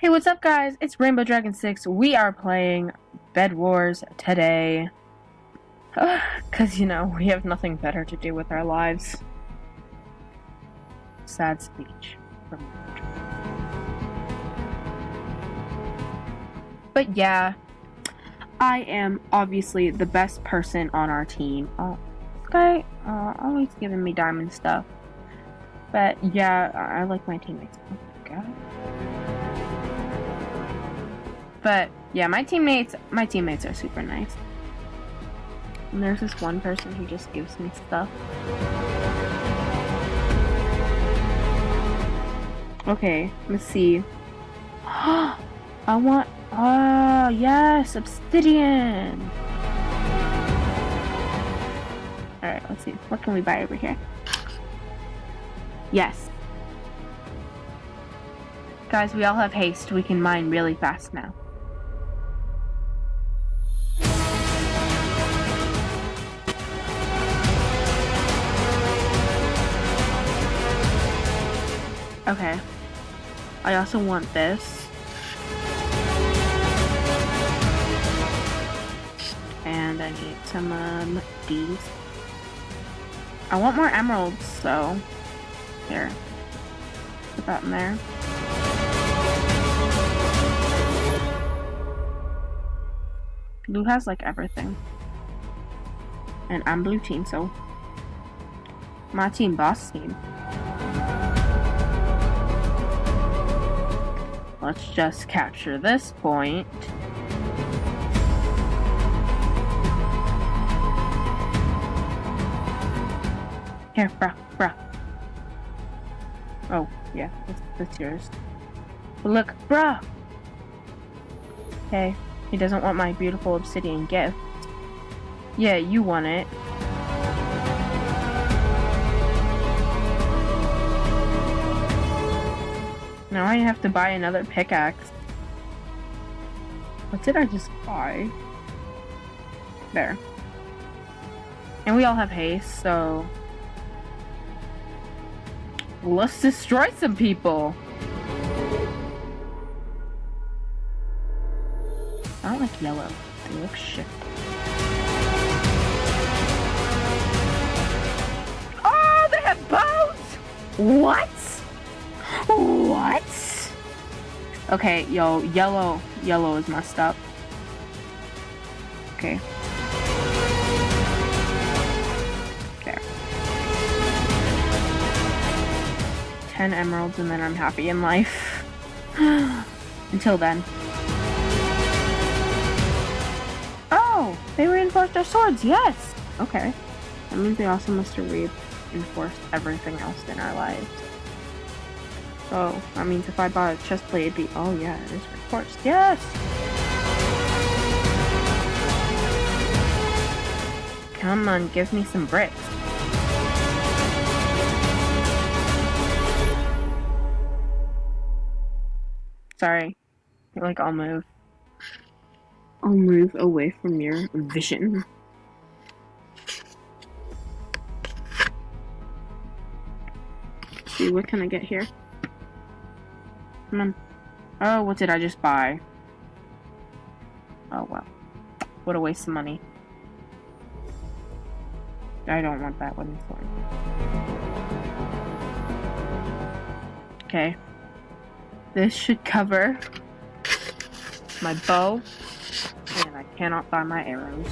Hey, what's up, guys? It's Rainbow Dragon 6. We are playing Bed Wars today. Because, we have nothing better to do with our lives. Sad speech from Rainbow Dragon. But yeah, I am obviously the best person on our team. Oh, this guy always giving me diamond stuff. But yeah, I like my teammates. Oh my god. But yeah, my teammates are super nice. And there's this one person who just gives me stuff. Okay, let's see. I want, yes, obsidian. Alright, let's see. What can we buy over here? Yes. Guys, we all have haste. We can mine really fast now. Okay. I also want this. And I need some these. I want more emeralds, so here. Put that in there. Blue has like everything. And I'm blue team, so my team boss team. Let's just capture this point. Here, bruh. Oh, yeah, that's yours. But look, bruh! Okay, he doesn't want my beautiful obsidian gift. Yeah, you want it. Now I have to buy another pickaxe. What did I just buy? There. And we all have haste, so let's destroy some people. I don't like yellow. They look shit. Oh, they have bows! What? What? Okay, yo, yellow is messed up. Okay. There. 10 emeralds and then I'm happy in life. Until then. Oh, they reinforced our swords, yes! Okay. That means they also must have reinforced everything else in our lives. Oh, that means if I bought a chestplate, it'd be... Oh, yeah, it is reinforced. Yes! Come on, give me some bricks. Sorry. Like, I'll move. I'll move away from your vision. Let's see, what can I get here? Come on. Oh, what did I just buy? Oh, well. What a waste of money. I don't want that wooden sword. Okay. This should cover my bow. And I cannot buy my arrows.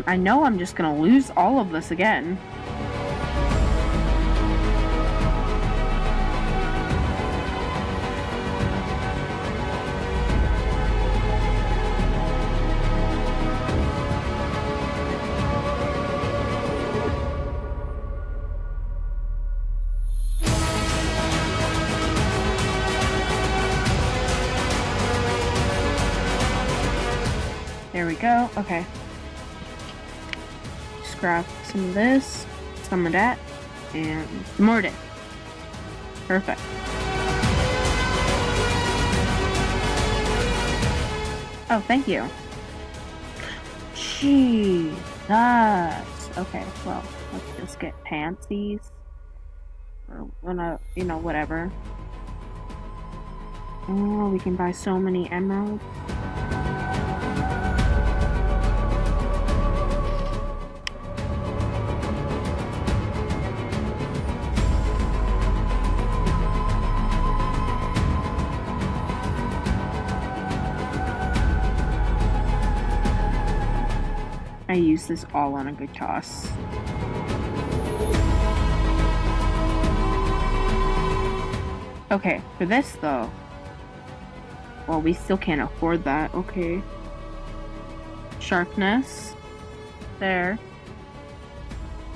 I know I'm just gonna lose all of this again. There we go. Okay. Grab some of this, some of that, and some more of it. Perfect. Oh, thank you. Shh. Jesus. Okay, well, let's just get pansies. Or, whatever. Oh, we can buy so many emeralds. I use this all on a good toss. Okay, for this though. Well, we still can't afford that. Okay. Sharpness. There.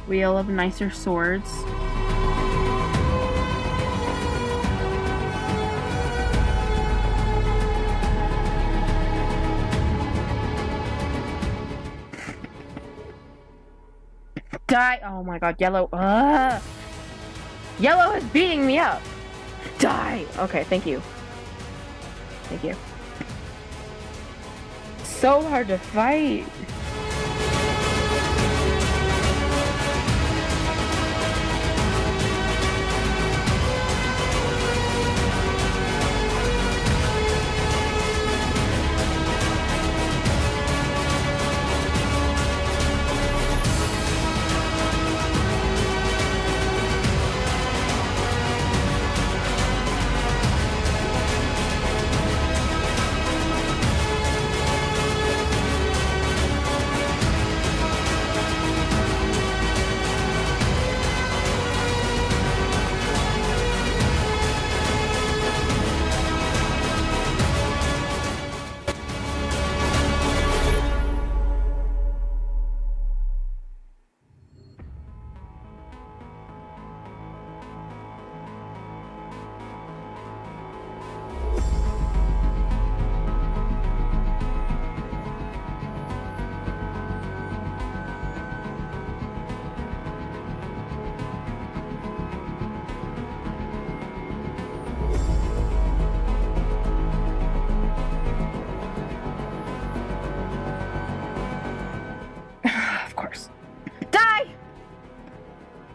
Wheel of nicer swords. Die! Oh my god, yellow. Yellow is beating me up. Die! Okay, thank you. Thank you. So hard to fight.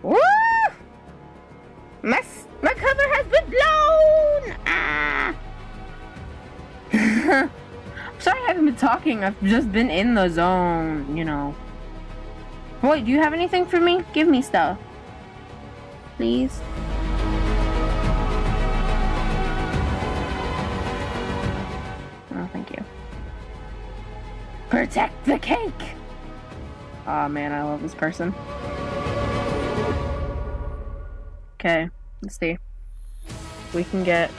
Woo! My cover has been blown! Ah! I'm sorry I haven't been talking. I've just been in the zone, you know. Wait, do you have anything for me? Give me stuff. Please. Oh, thank you. Protect the cake! Aw, man, I love this person. Okay, let's see. We can get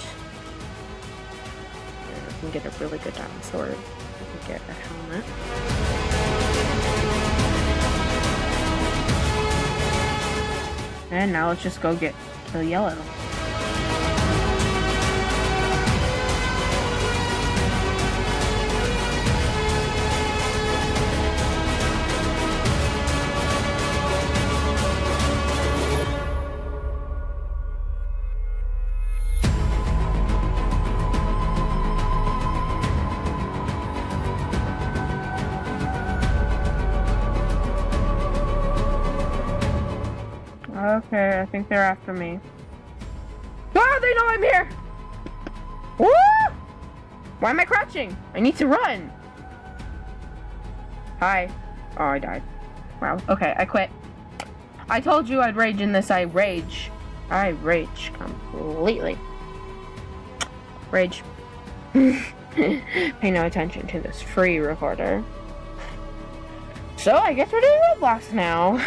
a really good diamond sword. We can get a helmet. And now let's just go kill yellow. Okay, I think they're after me. Ah, they know I'm here! Woo! Why am I crouching? I need to run! Hi. Oh, I died. Wow. Okay, I quit. I told you I'd rage in this. I rage completely. Rage. Pay no attention to this free recorder. So I guess we're doing Roblox now.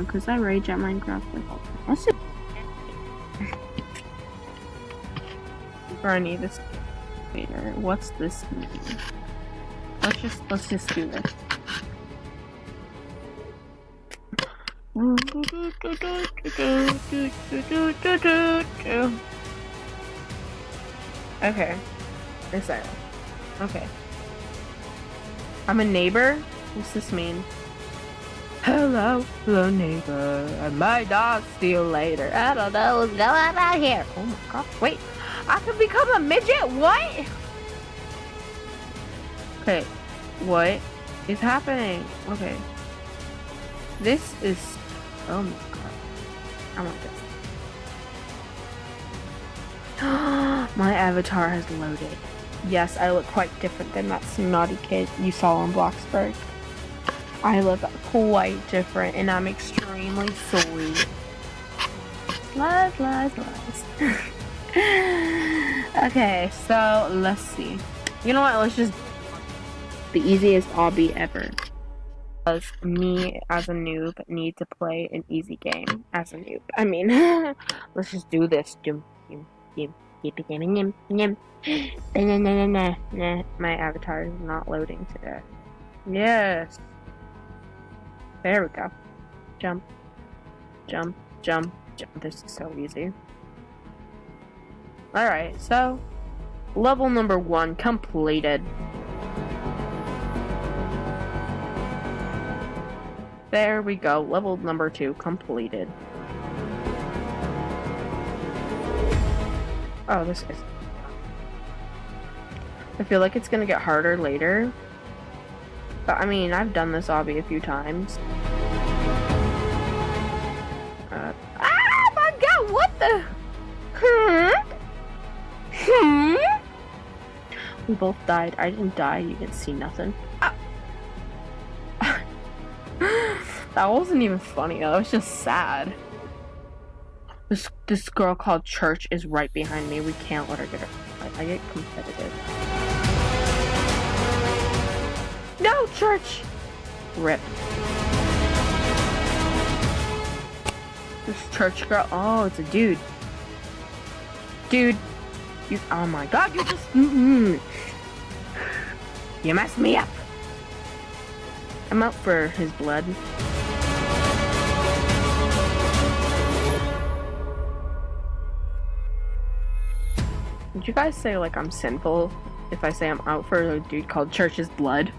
Because I rage at Minecraft. Let's do Bernie, this later. What's this mean? Let's just do this. Okay. Asylum. Okay. I'm a neighbor? What's this mean? Hello neighbor. I might not see you later. I don't know what's going on here. Oh my god. Wait. I can become a midget? What? Okay. What is happening? Okay. This is... Oh my god. I want this. My avatar has loaded. Yes, I look quite different than that snotty kid you saw on Bloxburg. I look quite different, and I'm extremely sorry. Lies. Okay, so let's see. You know what? Let's just the easiest obby ever. Because me as a noob need to play an easy game as a noob. I mean, let's just do this. My avatar is not loading today. Yes. There we go. Jump. This is so easy. Alright, so level number 1 completed. There we go. Level number 2 completed. Oh, this is... I feel like it's gonna get harder later. But I mean, I've done this obby a few times. Ah my god, what the? We both died. I didn't die. You didn't see nothing. Ah. That wasn't even funny. That was just sad. This girl called Church is right behind me. We can't let her get her. I get competitive. No, Church! Rip. This Church girl. Oh, it's a dude. Dude. You. Oh my god, you just. You messed me up. I'm out for his blood. Would you guys say like I'm sinful if I say I'm out for a dude called Church's blood?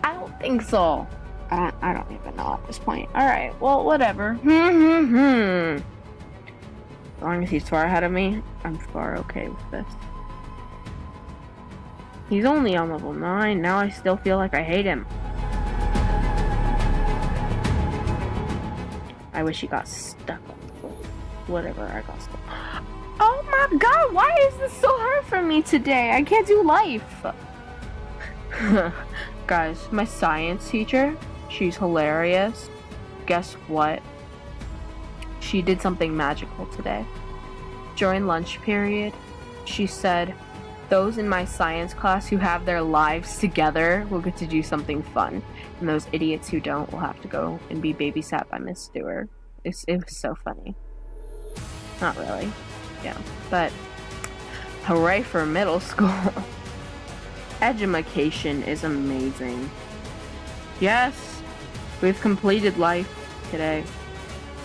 I don't think so. I don't even know at this point. Alright, well, whatever. As long as he's far ahead of me, I'm far okay with this. He's only on level 9. Now I still feel like I hate him. I wish he got stuck on the floor. Whatever, I got stuck. Oh my god, why is this so hard for me today? I can't do life. Guys, my science teacher, she's hilarious. Guess what? She did something magical today. During lunch period, she said, those in my science class who have their lives together will get to do something fun. And those idiots who don't will have to go and be babysat by Miss Stewart. It was so funny. Not really. Yeah, but hooray for middle school. Edumacation is amazing. Yes, we've completed life today.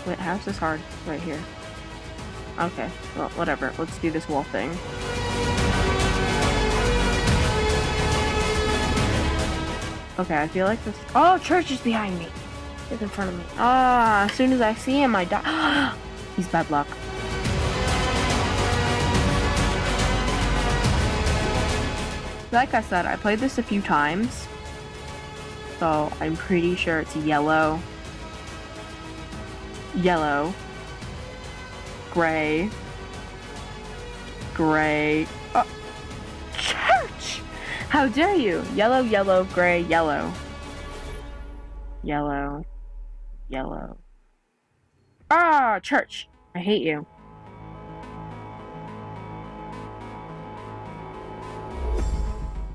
Wait, how's this hard? Right here. Okay, well, whatever. Let's do this wall thing. Okay, I feel like this... Oh, Church is behind me. He's in front of me. Ah, as soon as I see him, I die. He's bad luck. Like I said, I played this a few times, so I'm pretty sure it's yellow, gray, oh, Church! How dare you? Yellow, gray, yellow. Ah, Church! I hate you.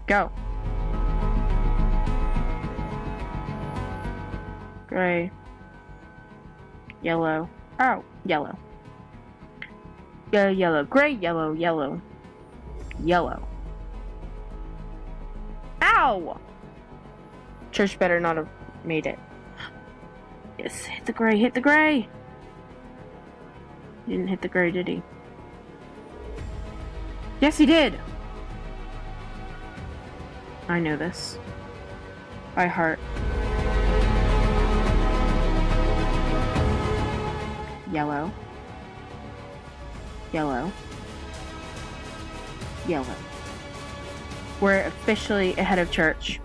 Go. Gray. Yellow. Oh, yellow. Yellow. Gray, yellow. Ow! Church better not have made it. Yes, hit the gray. He didn't hit the gray, did he? Yes, he did! I know this. By heart. Yellow. We're officially ahead of Church.